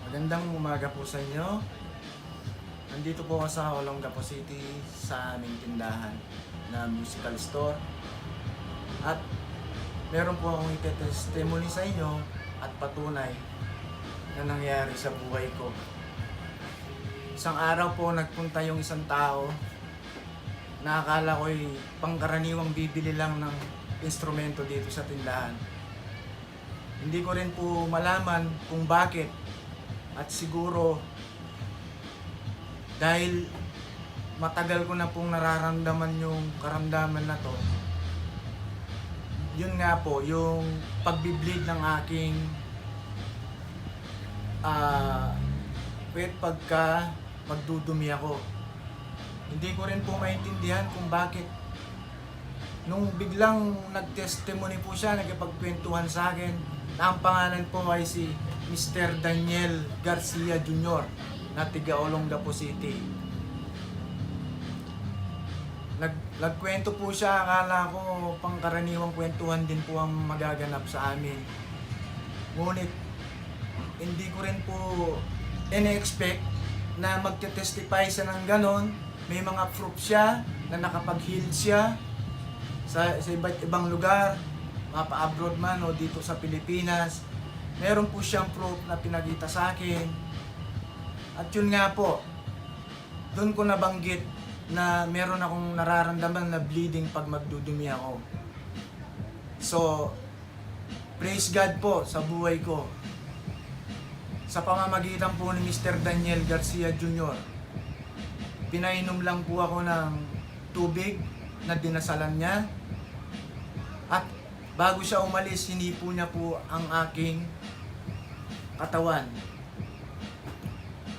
Magandang umaga po sa inyo. Nandito po ako sa Olongapo City sa aming tindahan na musical store. At meron po akong ite-testimony sa inyo at patunay na nangyari sa buhay ko. Isang araw po nagpunta yung isang tao na akala ko'y pangkaraniwang bibili lang ng instrumento dito sa tindahan. Hindi ko rin po malaman kung bakit. At siguro dahil matagal ko na pong nararamdaman yung karamdaman na to, yun nga po, yung pagbibleed ng aking pagka magdudumi ako. Hindi ko rin po maintindihan kung bakit. Nung biglang nag-testimony po siya, nagkipagkwentuhan sa akin, na ang pangalan po ay si Mr. Daniel Garcia Jr. na tiga Olongapo City. Nagkwento po siya, akala ko pangkaraniwang kwentuhan din po ang magaganap sa amin. Ngunit hindi ko rin po in-expect na magte-testify siya ng ganon. May mga proof siya na nakapag-heal siya sa iba't ibang lugar, mapa-abroad man o dito sa Pilipinas. Meron po siyang proof na pinakita sa akin. At yun nga po, doon ko nabanggit na meron akong nararamdaman na bleeding pag magdudumi ako. So, praise God po sa buhay ko. Sa pamamagitan po ni Mr. Daniel Garcia Jr., pinainom lang po ako ng tubig na dinasalan niya. At bago siya umalis, hinipo niya po ang aking katawan.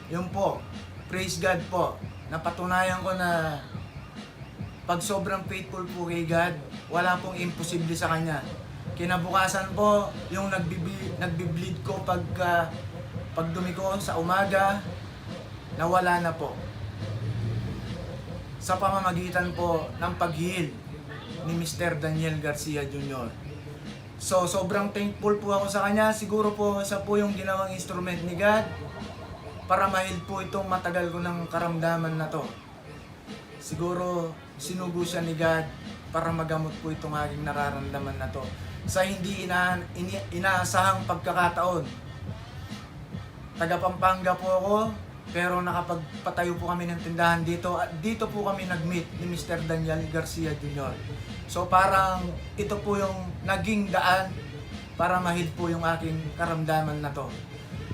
Yun po, praise God po. Napatunayan ko na pag sobrang faithful po kay God, wala pong imposible sa Kanya. Kinabukasan po, yung nagbi-bleed ko pagdumi ko sa umaga, nawala na po. Sa pamamagitan po ng pag-heal ni Mr. Daniel Garcia Jr. So, sobrang thankful po ako sa kanya. Siguro po, sa po yung ginawang instrument ni God para ma-heal po itong matagal ko ng karamdaman na to. Siguro, sinugo siya ni God para magamot po itong aking nararamdaman na to. Sa hindi inaasahang pagkakataon. Taga Pampanga po ako, pero nakapagpatayo po kami ng tindahan dito. At dito po kami nag-meet ni Mr. Daniel Garcia Jr. So parang ito po yung naging daan para ma-heal po yung aking karamdaman na to.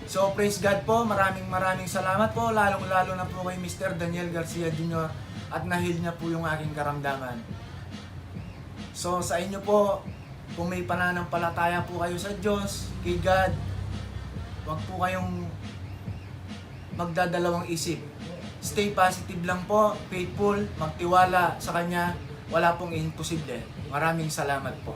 So praise God po, maraming salamat po, lalong-lalo na po kay Mr. Daniel Garcia Jr. at na-heal niya po yung aking karamdaman. So sa inyo po, kung may pananampalataya po kayo sa Diyos, kay God, huwag po kayong magdadalawang isip. Stay positive lang po, faithful, magtiwala sa Kanya. Wala pong imposible. Maraming salamat po.